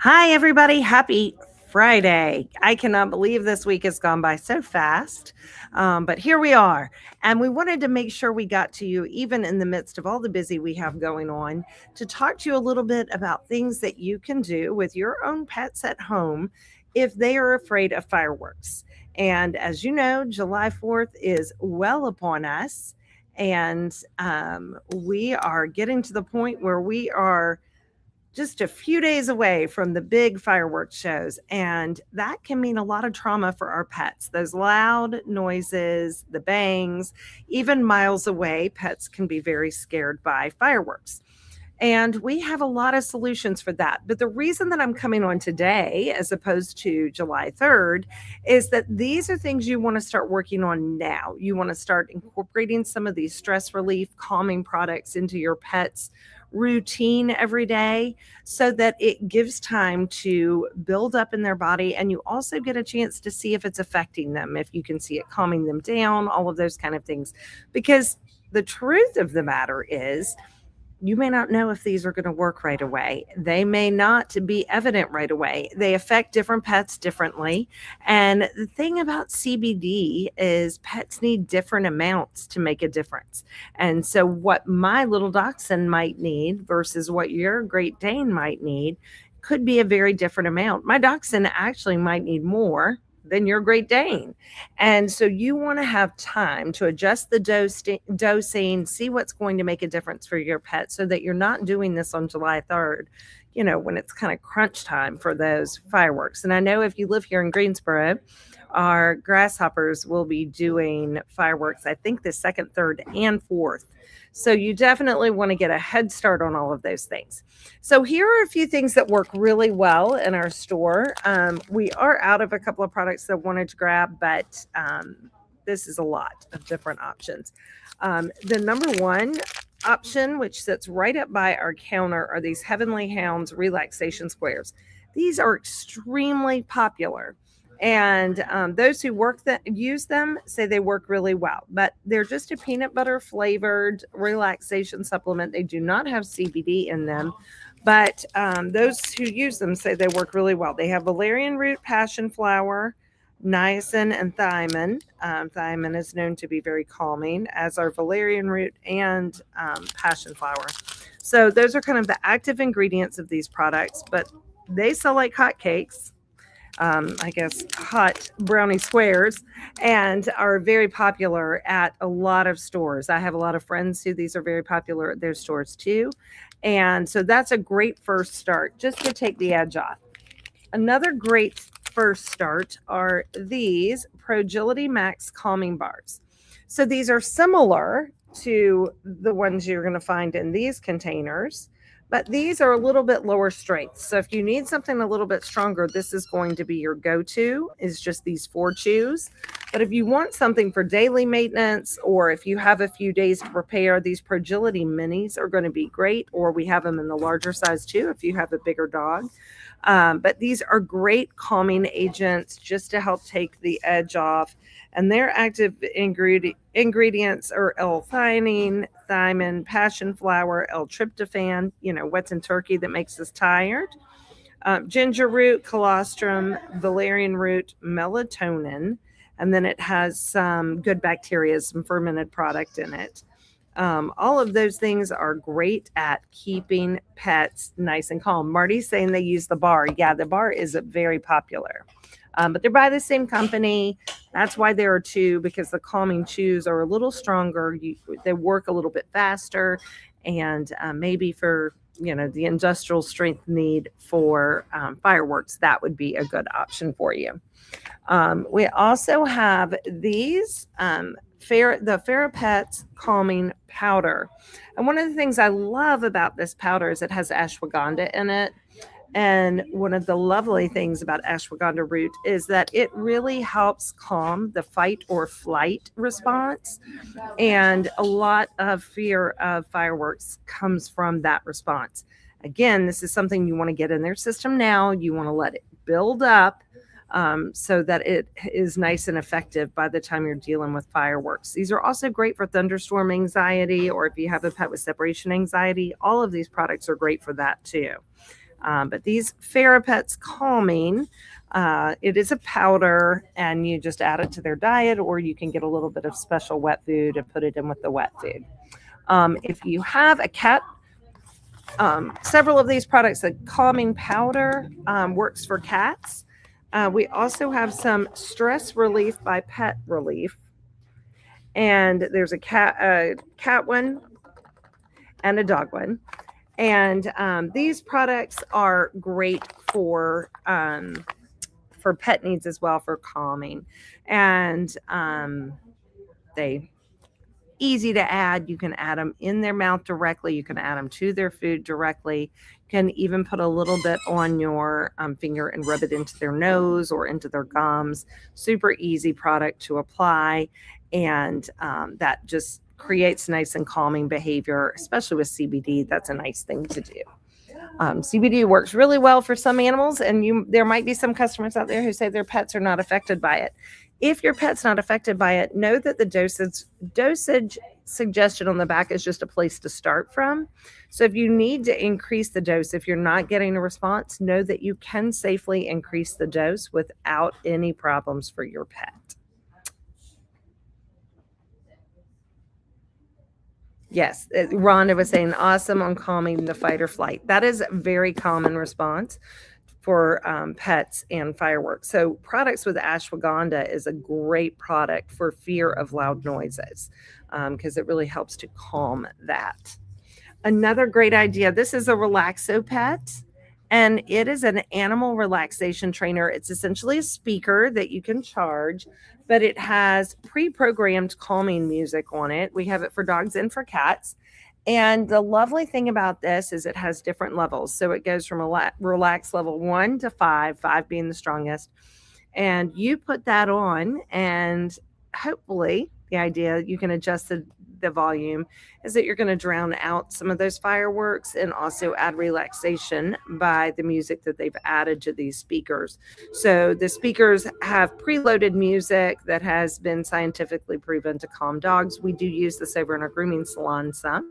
Hi, everybody. Happy Friday. I cannot believe this week has gone by so fast. But here we are. And we wanted to make sure we got to you, even in the midst of all the busy we have going on, to talk to you a little bit about things that you can do with your own pets at home if they are afraid of fireworks. And as you know, July 4th is well upon us. And we are getting to the point where we are just a few days away from the big fireworks shows. And that can mean a lot of trauma for our pets. Those loud noises, the bangs, even miles away, pets can be very scared by fireworks. And we have a lot of solutions for that. But the reason that I'm coming on today, as opposed to July 3rd, is that these are things you want to start working on now. You want to start incorporating some of these stress relief, calming products into your pet's routine every day so that it gives time to build up in their body. And you also get a chance to see if it's affecting them, if you can see it calming them down, all of those kind of things. Because the truth of the matter is, you may not know if these are going to work right away. They may not be evident right away. They affect different pets differently. And the thing about CBD is pets need different amounts to make a difference. And so, what my little dachshund might need versus what your Great Dane might need could be a very different amount. My dachshund actually might need more than your Great Dane. And so you want to have time to adjust the dosing, see what's going to make a difference for your pet so that you're not doing this on July 3rd, when it's kind of crunch time for those fireworks. And I know if you live here in Greensboro, our grasshoppers will be doing fireworks, I think the 2nd, 3rd, and 4th. So you definitely want to get a head start on all of those things. So here are a few things that work really well in our store. We are out of a couple of products that I wanted to grab, but this is a lot of different options. The number one option, which sits right up by our counter, are these Heavenly Hounds relaxation squares. These are extremely popular. And those who use them say they work really well, but they're just a peanut butter flavored relaxation supplement. They do not have CBD in them, but those who use them say they work really well. They have valerian root, passion flower, niacin, and thiamine. Thiamine is known to be very calming, as are valerian root and passion flower. So those are kind of the active ingredients of these products, but they sell like hotcakes. I guess, hot brownie squares, and are very popular at a lot of stores. I have a lot of friends who these are very popular at their stores too. And so that's a great first start just to take the edge off. Another great first start are these Progility Max calming bars. So these are similar to the ones you're going to find in these containers, but these are a little bit lower strength. So if you need something a little bit stronger, this is going to be your go-to, is just these 4 chews. But if you want something for daily maintenance, or if you have a few days to prepare, these Progility minis are going to be great, or we have them in the larger size too if you have a bigger dog. But these are great calming agents just to help take the edge off. And their active ingredients are L-theanine, thiamine, passion flower, L-tryptophan, what's in turkey that makes us tired, ginger root, colostrum, valerian root, melatonin, and then it has some good bacteria, some fermented product in it. All of those things are great at keeping pets nice and calm. Marty's saying they use the bar. Yeah, the bar is very popular. But they're by the same company. That's why there are 2, because the calming chews are a little stronger. They work a little bit faster, and maybe for the industrial strength need for fireworks, that would be a good option for you. We also have these the Therapets calming powder. And one of the things I love about this powder is it has ashwagandha in it. And one of the lovely things about ashwagandha root is that it really helps calm the fight or flight response. And a lot of fear of fireworks comes from that response. Again, this is something you want to get in their system now. You want to let it build up so that it is nice and effective by the time you're dealing with fireworks. These are also great for thunderstorm anxiety, or if you have a pet with separation anxiety. All of these products are great for that too. But these Therapets Calming, it is a powder, and you just add it to their diet, or you can get a little bit of special wet food and put it in with the wet food. If you have a cat, several of these products, the calming powder works for cats. We also have some stress relief by Pet Relief, and there's a cat one and a dog one. And these products are great for pet needs as well, for calming. And they easy to add. You can add them in their mouth directly. You can add them to their food directly. You can even put a little bit on your finger and rub it into their nose or into their gums. Super easy product to apply. And that just creates nice and calming behavior, especially with CBD. That's a nice thing to do. CBD works really well for some animals, and there might be some customers out there who say their pets are not affected by it. If your pet's not affected by it, know that the dosage suggestion on the back is just a place to start from. So if you need to increase the dose, if you're not getting a response, know that you can safely increase the dose without any problems for your pet. Yes, Rhonda was saying awesome on calming the fight or flight. That is a very common response for pets and fireworks. So products with ashwagandha is a great product for fear of loud noises because it really helps to calm that. Another great idea, this is a Relaxo Pet, and it is an animal relaxation trainer. It's essentially a speaker that you can charge, but it has pre-programmed calming music on it. We have it for dogs and for cats. And the lovely thing about this is it has different levels. So it goes from relax level 1 to 5, 5 being the strongest. And you put that on, and hopefully the idea, you can adjust the volume, is that you're going to drown out some of those fireworks and also add relaxation by the music that they've added to these speakers. So the speakers have preloaded music that has been scientifically proven to calm dogs. We do use this over in our grooming salon some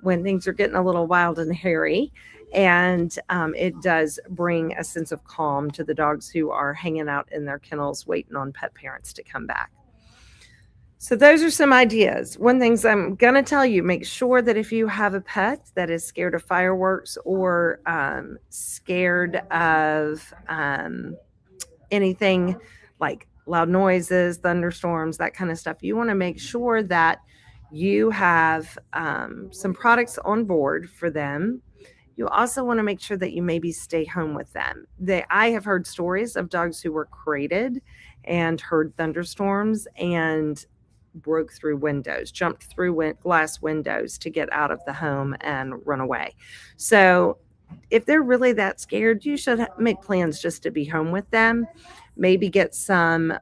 when things are getting a little wild and hairy. And it does bring a sense of calm to the dogs who are hanging out in their kennels waiting on pet parents to come back. So those are some ideas. One thing I'm going to tell you, make sure that if you have a pet that is scared of fireworks or scared of anything like loud noises, thunderstorms, that kind of stuff, you want to make sure that you have some products on board for them. You also want to make sure that you maybe stay home with them. I have heard stories of dogs who were crated and heard thunderstorms and broke through windows, jumped through glass windows to get out of the home and run away. So if they're really that scared, you should make plans just to be home with them. Maybe get some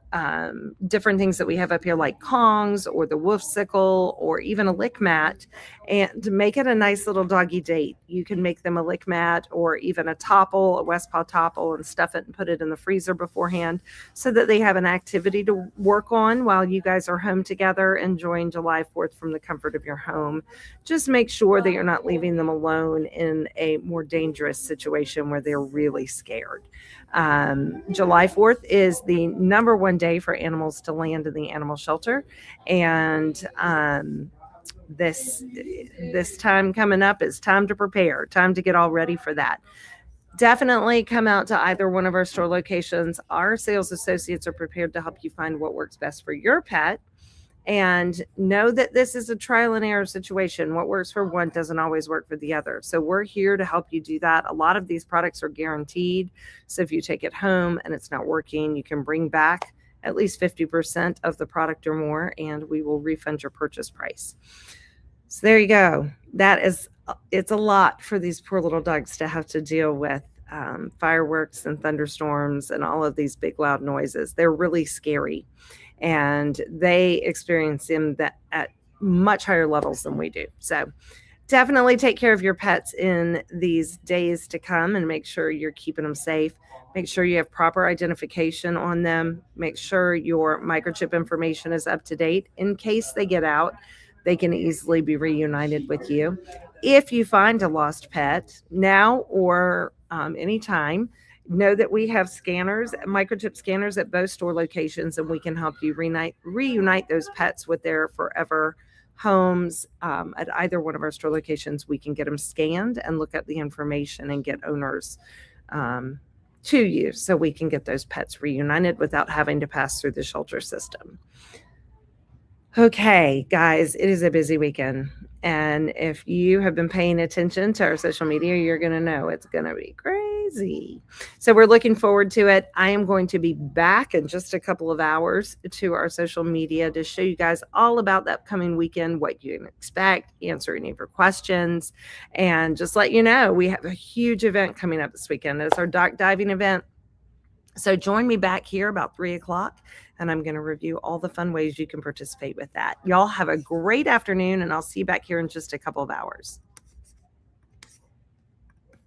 different things that we have up here, like Kongs or the Wolfsicle or even a lick mat, and to make it a nice little doggy date. You can make them a lick mat or even a Topple, a Westpaw Topple, and stuff it and put it in the freezer beforehand so that they have an activity to work on while you guys are home together enjoying July 4th from the comfort of your home. Just make sure that you're not leaving them alone in a more dangerous situation where they're really scared. July 4th is the number one day for animals to land in the animal shelter. And this time coming up is time to prepare, time to get all ready for that. Definitely come out to either one of our store locations. Our sales associates are prepared to help you find what works best for your pet. And know that this is a trial and error situation. What works for one doesn't always work for the other. So we're here to help you do that. A lot of these products are guaranteed. So if you take it home and it's not working, you can bring back at least 50% of the product or more, and we will refund your purchase price. So there you go. It's a lot for these poor little dogs to have to deal with fireworks and thunderstorms and all of these big loud noises. They're really scary. And they experience them at much higher levels than we do. So definitely take care of your pets in these days to come and make sure you're keeping them safe. Make sure you have proper identification on them. Make sure your microchip information is up to date. In case they get out, they can easily be reunited with you. If you find a lost pet now or anytime. Know that we have scanners, microchip scanners at both store locations, and we can help you reunite those pets with their forever homes. At either one of our store locations, we can get them scanned and look at the information and get owners to you so we can get those pets reunited without having to pass through the shelter system. Okay, guys, it is a busy weekend. And if you have been paying attention to our social media, you're going to know it's going to be crazy. So we're looking forward to it. I am going to be back in just a couple of hours to our social media to show you guys all about the upcoming weekend, what you can expect, answer any of your questions, and just let you know we have a huge event coming up this weekend. It's our dock diving event. So join me back here about 3:00, and I'm going to review all the fun ways you can participate with that. Y'all have a great afternoon, and I'll see you back here in just a couple of hours.